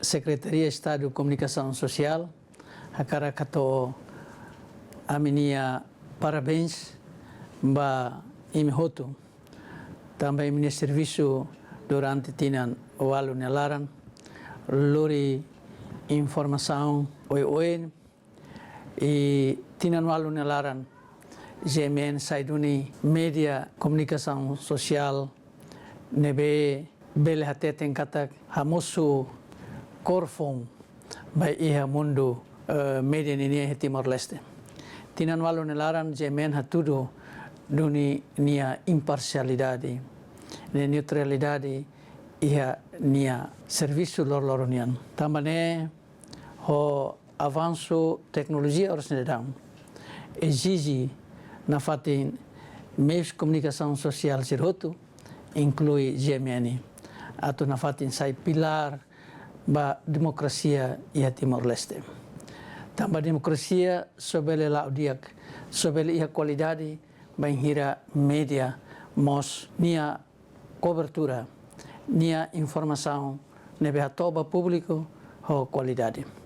Secretaria de Estado de Comunicação Social, akara kato aminia parabéns ba imihotu, também minha serviço durante tinan o alu nelaran, lori informação oi e tinan o alu nelaran GMN saiduni media komunikasi sosial nebe bele hateten katak hamusu korfong by iha mundo media ini Timor Leste. Tinan walu nelaran GMN hatudo duni nia imparcialidade, nia neutralidade iha nia serviço lor-loronian. Tambane ho avanço tecnologia orsinedam exige na fatin meios de comunicação social sirhotu inclui GMN atau na fatin sai pilar ba demokrasia ia Timor Leste. Tambah demokrasia sobele laudiak sobele ia qualidade banhira media mos nia cobertura nia informação nebe atoba público ho qualidade.